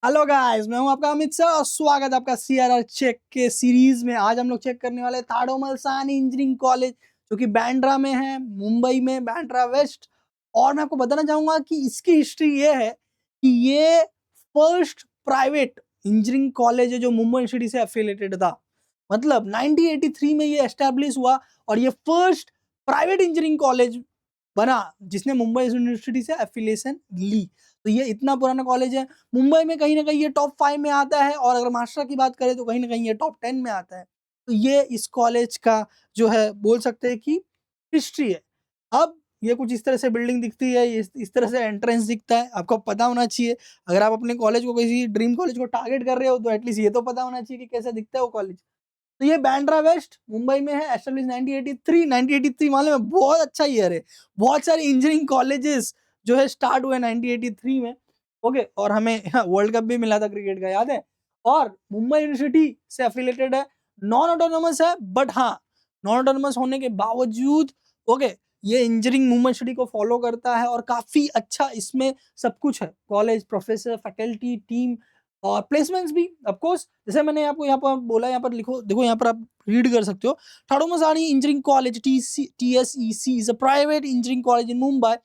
Hello guys, मैं हूं आपका अमित सर और स्वागत है आपका सीआरआर चेक के सीरीज में। आज हम लोग चेक करने वाले ताडोमल सानी इंजीनियरिंग कॉलेज जो कि बांद्रा में है, मुंबई में, बांद्रा वेस्ट। और मैं आपको बताना चाहूंगा कि इसकी हिस्ट्री ये है कि ये फर्स्ट प्राइवेट इंजीनियरिंग कॉलेज है जो मुंबई यूनिवर्सिटी से एफिलिएटेड था। मतलब 1983 में ये एस्टेब्लिश हुआ और ये फर्स्ट प्राइवेट इंजीनियरिंग कॉलेज बना जिसने मुंबई यूनिवर्सिटी से एफिलिएशन ली। तो ये इतना पुराना कॉलेज है। मुंबई में कहीं ना कहीं ये टॉप 5 में आता है और अगर महाराष्ट्र की बात करें तो कहीं ना कहीं ये टॉप 10 में आता है। तो ये इस कॉलेज का जो है बोल सकते हैं कि हिस्ट्री है। अब ये कुछ इस तरह से बिल्डिंग दिखती है, इस तरह से एंट्रेंस दिखता है। आपको पता होना चाहिए, अगर आप अपने कॉलेज को किसी ड्रीम कॉलेज को टारगेट कर रहे हो तो एटलीस्ट ये तो पता होना चाहिए कि कैसा दिखता है वो कॉलेज। तो ये बांद्रा वेस्ट मुंबई में है, एस्टेब्लिश 1983। 1983 मालूम है बहुत अच्छा ईयर है। बहुत सारे इंजीनियरिंग कॉलेजेस जो है स्टार्ट हुए 1983 में। ओके, और हमें वर्ल्ड कप भी मिला था क्रिकेट का, याद है। और मुंबई यूनिवर्सिटी से एफिलेटेड है, नॉन ऑटोनोमस है, बट हाँ, नॉन ऑटोनोमस होने के बावजूद ओके ये इंजीनियरिंग मुंबई यूनिवर्सिटी को फॉलो करता है और काफी अच्छा इसमें सब कुछ है। कॉलेज, प्रोफेसर, फैकल्टी, टीम और प्लेसमेंट्स भी ऑफ कोर्स। जैसे मैंने आपको यहाँ पर बोला, यहाँ पर लिखो, देखो यहाँ पर आप रीड कर सकते हो। Thadomal Shahani engineering college TSEC is a private engineering college in Mumbai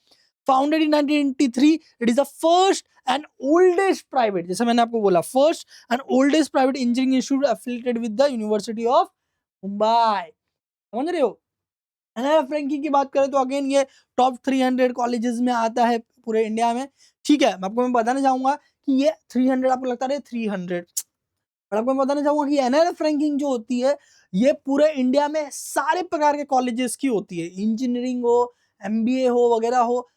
founded in 1983. It is the first and oldest private, जैसे मैंने आपको बोला, first and oldest private engineering institute affiliated with the University of Mumbai। समझ रहे हो। NIF ranking की बात करें तो अगेन ये टॉप 300 कॉलेजेस में आता है पूरे इंडिया में। ठीक है, मैं बताना चाहूंगा कि ये 300 आपको लगता है 300, और आपको मैं बताना चाहूंगा कि एनआईएफ रैंकिंग जो होती है ये पूरे इंडिया में सारे प्रकार के कॉलेजेस की होती है। इंजीनियरिंग हो, एमबीए हो, वगैरह हो।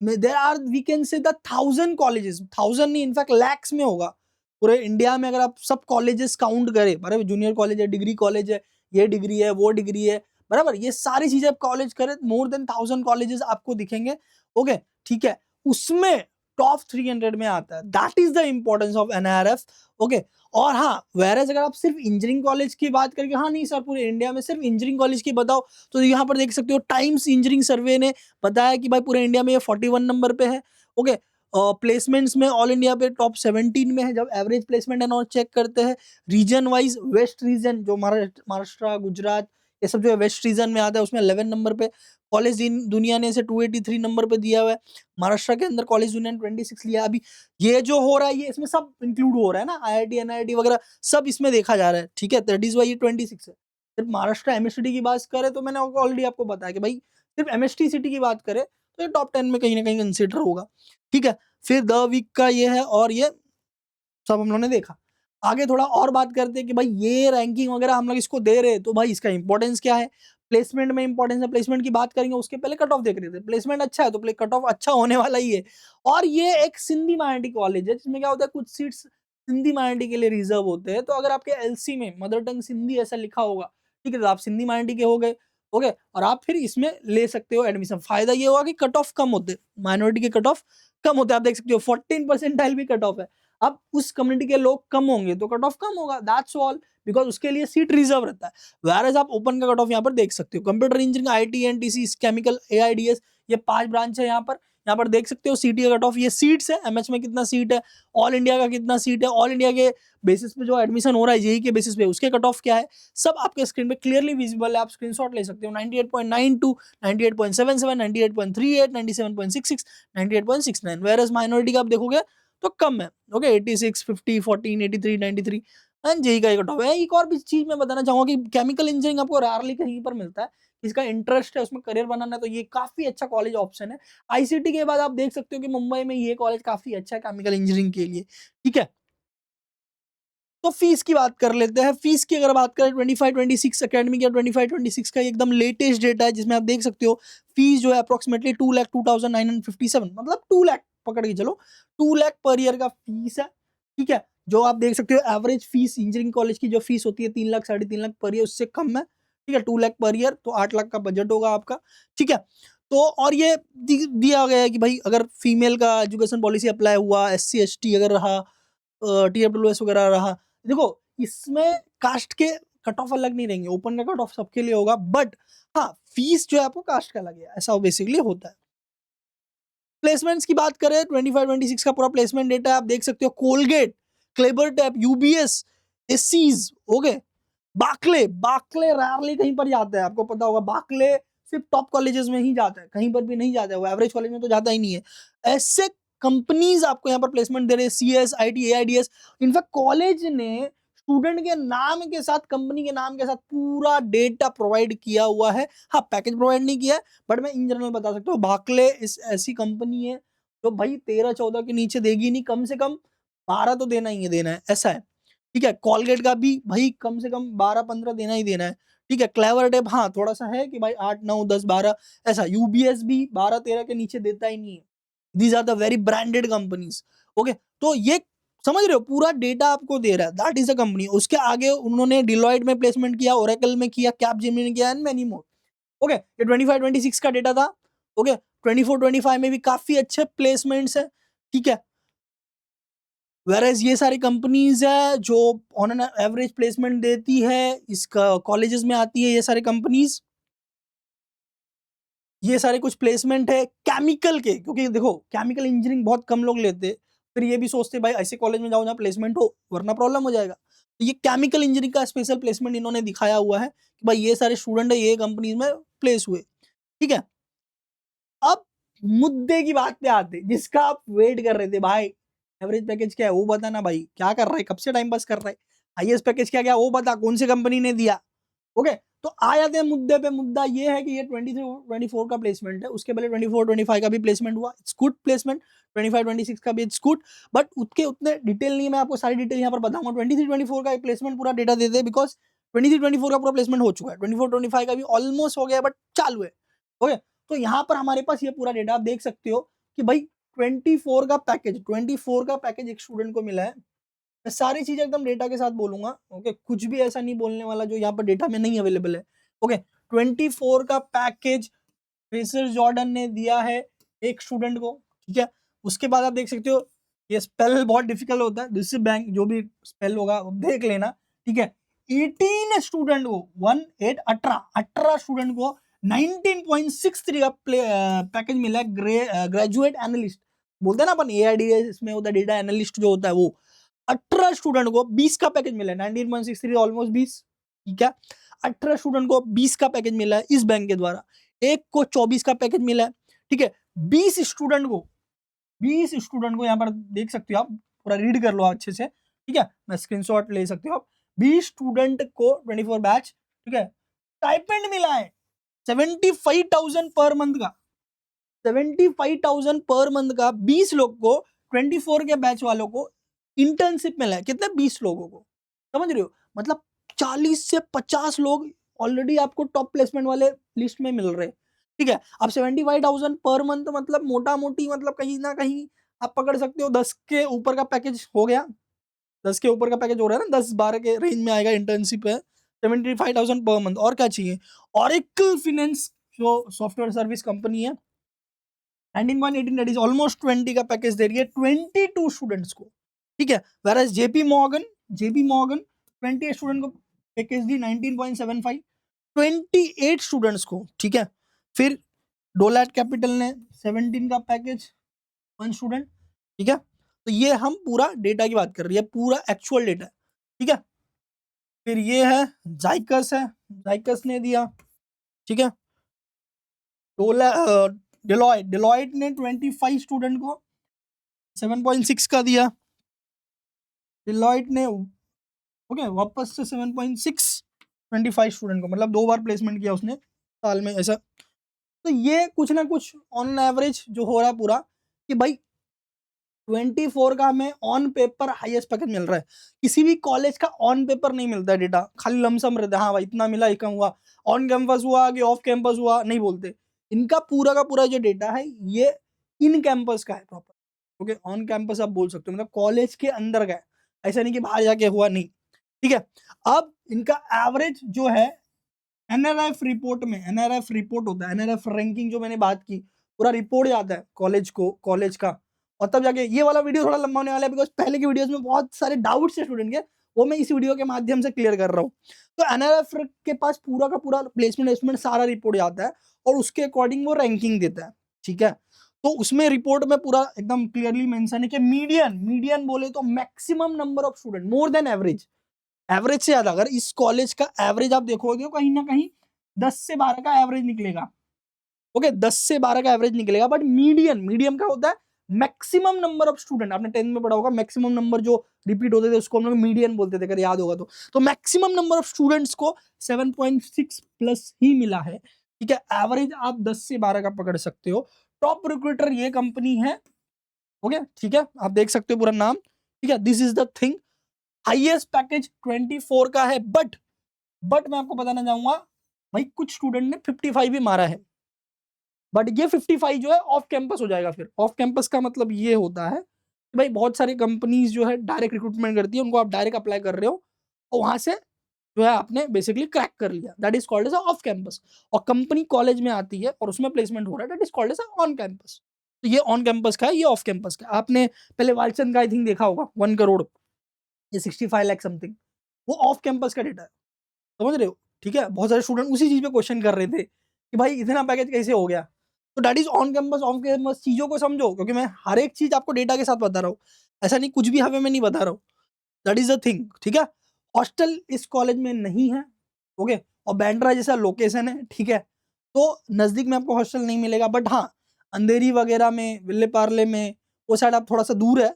There are, we can say the 1000 colleges, 1000 नहीं, इनफैक्ट लैक्स में होगा पूरे इंडिया में। अगर आप सब कॉलेजेस काउंट करें, बराबर, जूनियर कॉलेज है, डिग्री कॉलेज है, ये डिग्री है, वो डिग्री है, बराबर, ये सारी चीजें आप कॉलेज करें, मोर देन 1000 कॉलेजेस आपको दिखेंगे। ओके, ठीक है, उसमें टॉप 300 में आता है। That is the importance of NRF. Okay, और हाँ, वेरएज अगर आप सिर्फ इंजीनियरिंग कॉलेज की बात करके, हाँ नहीं सर पूरे इंडिया में सिर्फ इंजीनियरिंग कॉलेज की बताओ, तो यहाँ पर देख सकते हो टाइम्स इंजीनियरिंग सर्वे ने बताया कि भाई पूरे इंडिया में ये 41 नंबर पे है। ओके, प्लेसमेंट्स में ऑल इंडिया पे टॉप 17 में है जब एवरेज प्लेसमेंट एंड और चेक करते हैं। रीजन वाइज वेस्ट रीजन जो महाराष्ट्र, गुजरात, ये सब जो है वेस्ट रीजन में आता है, उसमें 11 नंबर पे। कॉलेज दुनिया ने इसे 283 नंबर पे दिया हुआ है। महाराष्ट्र के अंदर कॉलेज दुनिया ने 26 लिया। अभी ये जो हो रहा है ये इसमें सब इंक्लूड हो रहा है ना, आईआईटी, एनआईटी वगैरह सब इसमें देखा जा रहा है। ठीक है, दैट इज वाई ये 26 है। सिर्फ महाराष्ट्र एमएसटी की बात करें तो मैंने ऑलरेडी आपको बताया कि भाई सिर्फ एमएसटी सिटी की बात करें तो ये टॉप 10 में कहीं ना कहीं कंसिडर होगा। ठीक है, फिर द वीक का ये है और ये सब हम लोगों ने देखा। आगे थोड़ा और बात करते हैं कि भाई ये रैंकिंग वगैरह हम लोग इसको दे रहे हैं तो भाई इसका इंपॉर्टेंस क्या है। प्लेसमेंट में इंपॉर्टेंस है, प्लेसमेंट की बात करेंगे उसके पहले कट ऑफ देख रहे थे। प्लेसमेंट अच्छा है तो कट ऑफ अच्छा होने वाला ही है। और ये एक सिंधी माइनॉरिटी कॉलेज है जिसमें क्या होता है, कुछ सीट्स सिंधी माइनॉरिटी के लिए रिजर्व होते हैं। तो अगर आपके एलसी में मदर टंग सिंधी ऐसा लिखा होगा, ठीक है, तो आप सिंधी माइनॉरिटी के हो गए। ओके, और आप फिर इसमें ले सकते हो एडमिशन। फायदा ये होगा कि कट ऑफ कम होते, माइनॉरिटी के कट ऑफ कम होते हैं। आप देख सकते हो 14% भी कट ऑफ है। अब उस कम्युनिटी के लोग कम होंगे तो कट ऑफ कम होगा, दैट्स ऑल, बिकॉज उसके लिए सीट रिजर्व रहता है। वैरएज आप ओपन का कट ऑफ यहाँ पर देख सकते हो। Computer engineering, IT, NTC, chemical, AIDS, ये 5 ब्रांच है यहाँ पर। यहाँ पर देख सकते हो सीटी का कट ऑफ, ये सीट्स है, एमएच में कितना सीट है, ऑल इंडिया का कितना सीट है, ऑल इंडिया के बेसिस पे जो एडमिशन हो रहा है जेई के बेसिस पे उसके कट ऑफ क्या है, सब आपके स्क्रीन पे क्लियरली विजिबल है। आप स्क्रीनशॉट ले सकते हो। 98.92, 98.77, 98.38, 97.66, 98.69। वेरएज माइनॉरिटी का आप देखोगे तो कम है। ओके, 86, 50, 14, 83, 93 एंड जेई का कट ऑफ है। एक और भी चीज मैं बताना चाहूंगा कि केमिकल इंजीनियरिंग आपको रेयरली कहीं पर मिलता है। इसका इंटरेस्ट है उसमें करियर बनाना है तो ये काफी अच्छा कॉलेज ऑप्शन है। आईसीटी के बाद आप देख सकते हो कि मुंबई में ये कॉलेज काफी अच्छा है केमिकल इंजीनियरिंग के लिए। ठीक है, तो फीस की बात कर लेते हैं। फीस की अगर बात करें 25-26 एकेडमिक या 25-26 का एकदम लेटेस्ट डेटा है जिसमें आप देख सकते हो फीस जो है अप्रोक्सीमेटली 2,02,957, मतलब 2 लाख पकड़ के चलो, 2 लाख पर ईयर का फीस है। ठीक है, जो आप देख सकते हो एवरेज फीस इंजीनियरिंग कॉलेज की जो फीस होती है 3 लाख, 3.5 लाख पर ईयर, उससे कम है। ठीक है, 2 लाख पर ईयर तो 8 लाख का बजट होगा आपका। ठीक है, तो और ये दिया गया है कि भाई अगर फीमेल का एजुकेशन पॉलिसी अप्लाई हुआ, SC ST अगर रहा, TWS वगैरह रहा, देखो इसमें कास्ट के कट ऑफ अलग नहीं रहेंगे, ओपन का कट ऑफ सबके लिए होगा, बट हाँ फीस जो है आपको कास्ट का लगेगा, ऐसा बेसिकली होता है। प्लेसमेंट्स की बात करें 25-26 का पूरा प्लेसमेंट डेटा आप देख सकते हो। कोलगेट क्लेबर टैप, यूबीएस, एसीज, ओके, बाकले, बाकले रैरली कहीं पर जाता है, आपको पता होगा बाकले सिर्फ टॉप कॉलेजेस में ही जाता है, कहीं पर भी नहीं जाता है, वो एवरेज कॉलेज में तो जाता ही नहीं है। ऐसे कंपनीज आपको यहाँ पर प्लेसमेंट दे रहे हैं, CS, IT, AIDS. In fact college ने स्टूडेंट के नाम के साथ, कंपनी के नाम के साथ पूरा डेटा प्रोवाइड किया हुआ है। हाँ, पैकेज प्रोवाइड नहीं किया है, बट मैं इन जनरल बता सकता हूँ, बाकले इस ऐसी कंपनी है जो भाई 13-14 के नीचे देगी नहीं, कम से कम 12 तो देना ही है, देना है, ऐसा है। ठीक है, कॉलगेट का भी भाई कम से कम 12-15 देना ही देना है। ठीक है, क्लेवर टेप हाँ थोड़ा सा है कि भाई 8, 9, 10, 12 ऐसा। यूबीएस भी 12-13 के नीचे देता ही नहीं है। These are the very branded companies. Okay, तो ये समझ रहे हो, पूरा डेटा आपको दे रहा है, दैट इज अ कंपनी। उसके आगे उन्होंने डिलॉयट में प्लेसमेंट किया, ओरेकल में किया, कैपजेमिनी में किया, एंड मेनी मोर। ओके, ये 25-26 का डेटा था। ओके, 24-25 में भी काफी अच्छे प्लेसमेंट्स है। ठीक है, वेरएज ये सारी कंपनीज है जो ऑन एन एवरेज प्लेसमेंट देती है, इसका कॉलेजेस में आती है ये सारी कंपनीज। ये सारे कुछ प्लेसमेंट है केमिकल के, क्योंकि देखो केमिकल इंजीनियरिंग बहुत कम लोग लेते, फिर ये भी सोचते भाई ऐसे कॉलेज में जाओ जहाँ प्लेसमेंट हो, वरना प्रॉब्लम हो जाएगा। तो ये केमिकल इंजीनियरिंग का स्पेशल प्लेसमेंट इन्होंने दिखाया हुआ है कि भाई ये सारे स्टूडेंट है ये कंपनीज में प्लेस हुए। ठीक है, अब मुद्दे की बात पे आते, जिसका आप वेट कर रहे थे भाई, एवरेज पैकेज क्या है वो बता ना भाई, क्या कर रहा है, कब से टाइम पास कर रहा है, हाईएस्ट पैकेज क्या क्या वो बता, कौन सी कंपनी ने दिया। ओके, तो आ जाते हैं मुद्दे पे। मुद्दा ये है कि ये 23-24 का प्लेसमेंट है, उसके पहले 24-25 का भी प्लेसमेंट हुआ, इट्स गुड प्लेसमेंट। 25-26 का भी इट्स गुड, बट उसके उतने डिटेल नहीं, मैं आपको सारी डिटेल यहाँ पर बताऊंगा। 23-24 का प्लेसमेंट पूरा डेटा दे दे, बिकॉज 23-24 का पूरा प्लेसमेंट हो चुका है, 24-25 का भी ऑलमोस्ट हो गया, बट चालू है। ओके, तो यहाँ पर हमारे पास ये पूरा डेटा आप देख सकते हो कि भाई 24 का पैकेज एक स्टूडेंट को मिला है। मैं सारी चीजें एकदम डेटा के साथ बोलूंगा। ओके, कुछ भी ऐसा नहीं बोलने वाला जो यहाँ पर डेटा में नहीं अवेलेबल है। ओके, 24 का पैकेज फ्रेजर जॉर्डन ने दिया है एक स्टूडेंट को। ठीक है, उसके बाद आप देख सकते हो, ये स्पेल बहुत डिफिकल्ट होता है, दिस बैंक जो भी स्पेल होगा देख लेना। ठीक है, 18 स्टूडेंट को 18 स्टूडेंट को 19.63 का पैकेज मिला है, ग्रेजुएट एनालिस्ट बोलते हैं ना अपन, एआईडीएस में होता है डेटा एनालिस्ट जो होता है वो। 18 स्टूडेंट को 20 का पैकेज मिला है, 19.63 ऑलमोस्ट 20। ठीक है, 18 स्टूडेंट को 20 का पैकेज मिला है इस बैंक के द्वारा, एक को 24 का पैकेज मिला है। ठीक है, 20 स्टूडेंट को, 20 स्टूडेंट को यहाँ पर देख सकते हो आप, पूरा रीड कर लो अच्छे से। ठीक है, मैं स्क्रीनशॉट ले सकते हो आप। 20 स्टूडेंट को 24 बैच, ठीक है, स्टाइपेंड मिला है 75,000 पर मंथ का, 75,000 पर मंथ का 20 लोग को, 24 के बैच वालों को इंटर्नशिप मिला है। कितने, 20 लोगों को, समझ रहे हो, मतलब 40 से 50 लोग ऑलरेडी आपको टॉप प्लेसमेंट वाले लिस्ट में मिल रहे हैं। ठीक है, अब 75,000 पर मंथ मतलब मोटा मोटी, मतलब कहीं ना कहीं आप पकड़ सकते हो 10 के ऊपर का पैकेज हो गया, 10 के ऊपर का पैकेज हो रहा है ना, 10-12 के रेंज में आएगा, इंटर्नशिप है। 75,000 पर मंथ, और क्या चाहिए। ऑरेकल फिनेंस जो सॉफ्टवेयर सर्विस कंपनी है, 19.18 दैट इज ऑलमोस्ट 20 का पैकेज दे रही है 22 स्टूडेंट्स को। ठीक है, वेयर जेपी मॉर्गन 28 स्टूडेंट को पैकेज दी 19.75, 28 स्टूडेंट्स को। ठीक है, फिर डोलैट कैपिटल ने 17 का पैकेज, 1 स्टूडेंट। ठीक है, तो ये हम पूरा डेटा की बात कर रही है, पूरा एक्चुअल डेटा। ठीक है, फिर ये है जाइकस ने दिया। ठीक है, डोला डिलॉयट ने 25 स्टूडेंट को 7.6 का दिया। डिलॉयट ने ओके वापस से 7.6 25 स्टूडेंट को, मतलब 2 बार प्लेसमेंट किया उसने साल में, ऐसा। तो ये कुछ ना कुछ ऑन एवरेज जो हो रहा है पूरा, कि भाई 24 का हमें ऑन पेपर हाईएस्ट पैकेज मिल रहा है। किसी भी कॉलेज का ऑन पेपर नहीं मिलता है डेटा, खाली लमसम रहता है, हाँ भाई इतना मिला, कम हुआ, ऑन कैंपस हुआ कि ऑफ कैंपस हुआ, नहीं बोलते। इनका पूरा का पूरा जो डेटा है ये इन कैंपस का है प्रॉपर। ओके, ऑन कैंपस आप बोल सकते हो, मतलब कॉलेज के अंदर का है, ऐसा नहीं कि बाहर जाके हुआ, नहीं। ठीक है, अब इनका एवरेज जो है एनआरएफ रिपोर्ट में, एनआरएफ रिपोर्ट होता है, एनआरएफ रैंकिंग जो मैंने बात की, पूरा रिपोर्ट आता है कॉलेज का, और तब जाके ये वाला वीडियो थोड़ा लंबा होने वाला है, बिकॉज पहले की वीडियोस में बहुत सारे डाउट्स है स्टूडेंट के, वो मैं इस वीडियो के माध्यम से क्लियर कर रहा हूँ। तो एनआरएफ के पास पूरा का पूरा प्लेसमेंट सारा रिपोर्ट आता है, और उसके अकॉर्डिंग वो रैंकिंग देता है। ठीक है, तो उसमें रिपोर्ट में पूरा एकदम क्लियरली मेंशन है कि मीडियन बोले तो maximum number of student more than average, average से ज्यादा। अगर इस कॉलेज का एवरेज आप देखोगे कहीं ना कहीं 10 से 12 का एवरेज निकलेगा। ओके, 10 से 12 का एवरेज निकलेगा, बट मीडियम का होता है मैक्सिमम नंबर ऑफ स्टूडेंट। आपने 10 में पढ़ा होगा मैक्सिमम नंबर जो रिपीट होते थे उसको हम लोग मीडियन बोलते थे, अगर याद होगा तो मैक्सिमम नंबर ऑफ स्टूडेंट्स को 7.6 प्लस ही मिला है। ठीक है, एवरेज आप 10 से 12 का पकड़ सकते हो। टॉप रिक्रूटर ये कंपनी है। ओके, ठीक है, आप देख सकते हो पूरा नाम। ठीक है, this is the thing. Highest package 24 का है, बट मैं आपको बताना चाहूंगा भाई कुछ स्टूडेंट ने 55 भी मारा है, बट ये 55 जो है ऑफ कैंपस हो जाएगा। फिर ऑफ कैंपस का मतलब ये होता है कि भाई बहुत सारी कंपनीज जो है डायरेक्ट रिक्रूटमेंट करती है, उनको आप डायरेक्ट अप्लाई कर रहे हो और वहां से जो है आपने बेसिकली क्रैक कर लिया, that is called as off campus. और कंपनी कॉलेज में आती है और उसमें प्लेसमेंट हो रहा है, that is called as on campus. तो ये ऑन कैंपस का है, ये ऑफ कैंपस का। आपने पहले वालचंद का आई थिंक देखा होगा 1 करोड़, ये 65 लाख समथिंग, वो ऑफ कैंपस का डेटा है, समझ रहे हो। ठीक है, बहुत सारे स्टूडेंट उसी चीज पे क्वेश्चन कर रहे थे कि भाई इतना पैकेज कैसे हो गया। तो that is on campus off campus, चीजों को समझो, क्योंकि मैं हर एक चीज आपको डेटा के साथ बता रहा हूँ, ऐसा नहीं कुछ भी हमें मैं नहीं बता रहा हूँ। That is the thing. ठीक है, हॉस्टल इस कॉलेज में नहीं है। ओके, और बैंड्रा जैसा लोकेशन है, ठीक है, तो नजदीक में आपको हॉस्टल नहीं मिलेगा, बट हाँ अंधेरी वगैरह में, विले पार्ले में, वो साइड आप थोड़ा सा दूर है,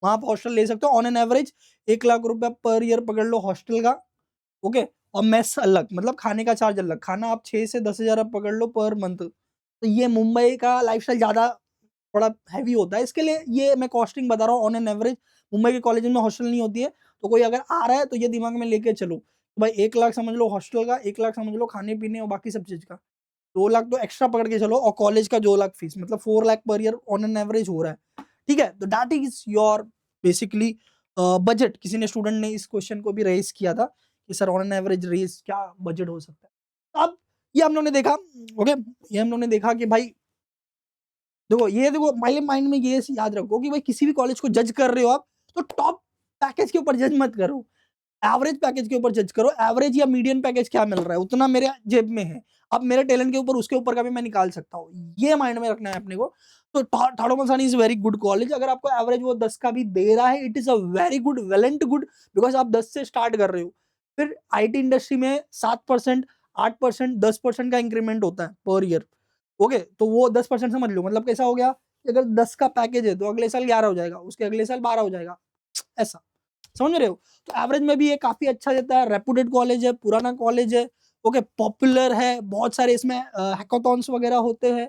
वहां आप हॉस्टल ले सकते हो। ऑन एन एवरेज 1 लाख रुपया पर ईयर पकड़ लो हॉस्टल का। ओके, और मेस अलग, मतलब खाने का चार्ज अलग, खाना आप 6 से 10 हजार आप पकड़ लो पर मंथ। तो ये मुंबई का लाइफस्टाइल ज्यादा थोड़ा हैवी होता है, इसके लिए ये मैं कॉस्टिंग बता रहा हूँ ऑन एन एवरेज। मुंबई के कॉलेज में हॉस्टल नहीं होती है, तो कोई अगर आ रहा है तो ये दिमाग में लेके चलो, तो भाई 1 लाख समझ लो हॉस्टल का, 1 लाख समझ लो खाने पीने और बाकी सब चीज का, 2 लाख तो एक्स्ट्रा पकड़ के चलो, और कॉलेज का 2 लाख फीस, मतलब 4 lakh per year on an average हो रहा है। ठीक है, तो that is your basically budget. किसी ने स्टूडेंट ने इस क्वेश्चन को भी रेज किया था कि sir on an average raise क्या बजट हो सकता है। तो अब ये हम लोग ने देखा। ओके, ये हम लोग ने देखा कि भाई देखो, ये देखो मेरे माइंड में ये याद रखो कि भाई किसी भी कॉलेज को जज कर रहे हो आप, तो टॉप पैकेज के ऊपर जज मत करो, एवरेज पैकेज के ऊपर जज करो। एवरेज या मीडियन पैकेज क्या मिल रहा है उतना मेरे जेब में है, अब मेरे टैलेंट के ऊपर उसके ऊपर का भी मैं निकाल सकता हूँ, ये माइंड में रखना है अपने को। तो ठाड़ो Shahani is very good college. अगर आपको एवरेज वो 10 का भी दे रहा है, it is a very good, well and good, because आप 10 से स्टार्ट कर रहे हो। फिर आईटी इंडस्ट्री में 7%, 8%, 10% का इंक्रीमेंट होता है पर ईयर। ओके, तो वो 10% समझ लो, मतलब कैसा हो गया कि अगर 10 का पैकेज है तो अगले साल 11 हो जाएगा, उसके अगले साल 12 हो जाएगा, ऐसा, समझ रहे हो। तो एवरेज में भी ये काफी अच्छा देता है, रेपुटेड कॉलेज है, पुराना कॉलेज है। ओके, पॉपुलर है, बहुत सारे इसमें हैकाथॉन्स वगैरह होते हैं,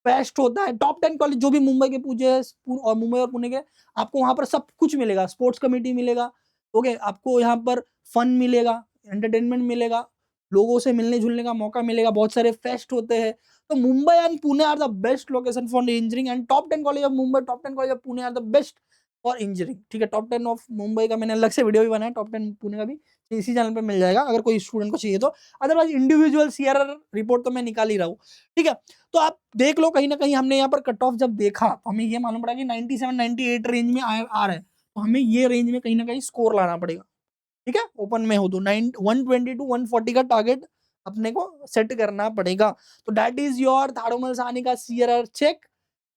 फेस्ट होता है। टॉप 10 कॉलेज जो भी मुंबई के पूजे और मुंबई और पुणे के, आपको वहां पर सब कुछ मिलेगा, स्पोर्ट्स कमेटी मिलेगा। ओके, आपको यहाँ पर फन मिलेगा, एंटरटेनमेंट मिलेगा, लोगों से मिलने जुलने का मौका मिलेगा, बहुत सारे फेस्ट होते हैं। तो Mumbai and Pune are the best location for engineering, and top 10 college of Mumbai, top 10 college of Pune are the best for engineering. ठीक है, टॉप 10 ऑफ मुंबई का मैंने अलग से वीडियो भी बनाया, टॉप 10 पुणे का भी इसी चैनल पे मिल जाएगा अगर कोई स्टूडेंट को चाहिए तो। अदरवाइज इंडिविजुअल सीआरआर रिपोर्ट तो मैं निकाल ही रहा हूँ। ठीक है, तो आप देख लो, कहीं ना कहीं हमने यहाँ पर कट ऑफ जब देखा तो हमें ये मालूम पड़ा कि 97 98 रेंज में आ रहा है, तो हमें ये रेंज में कहीं ना कहीं स्कोर लाना पड़ेगा। ठीक है, ओपन में हो तो 120 टू 140 का टारगेट अपने को सेट करना पड़ेगा। तो that is your Thadomal Sahni का सीआरआर चेक।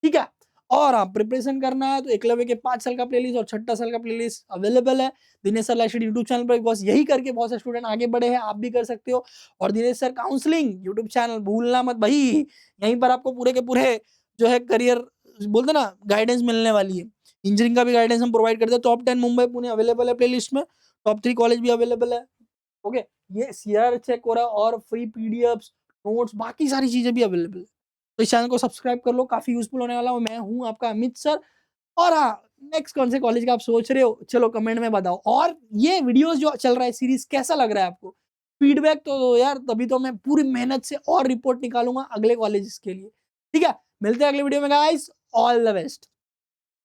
ठीक है, और आप प्रिपरेशन करना है तो एकलव्य के 5 साल का प्लेलिस्ट और 6 साल का प्लेलिस्ट अवेलेबल है Dinesh sir live YouTube channel पर। बस यही करके बहुत से स्टूडेंट आगे बढ़े हैं, आप भी कर सकते हो। और Dinesh sir counselling YouTube channel भूलना मत भाई, यहीं पर आपको पूरे के पूरे जो है करियर बोलते ना गाइडेंस मिलने वाली है। इंजीनियरिंग का भी गाइडेंस हम प्रोवाइड करते हैं। टॉप 10 मुंबई पुणे अवेलेबल है प्लेलिस्ट में, टॉप 3 कॉलेज भी अवेलेबल है। ओके, ये सीआर चेक हो रहा है और फ्री पीडीएफ्स, नोट्स, बाकी सारी चीजें भी अवेलेबल है। तो इस चैनल को सब्सक्राइब कर लो, काफी यूजफुल होने वाला हूँ। मैं हूँ आपका अमित सर। और हाँ, नेक्स्ट कौन से कॉलेज का आप सोच रहे हो, चलो कमेंट में बताओ। और ये वीडियोस जो चल रहा है सीरीज, कैसा लग रहा है आपको, फीडबैक तो दो यार, तभी तो मैं पूरी मेहनत से और रिपोर्ट निकालूंगा अगले कॉलेज के लिए। ठीक है, मिलते हैं अगले वीडियो में गाइस, ऑल द बेस्ट।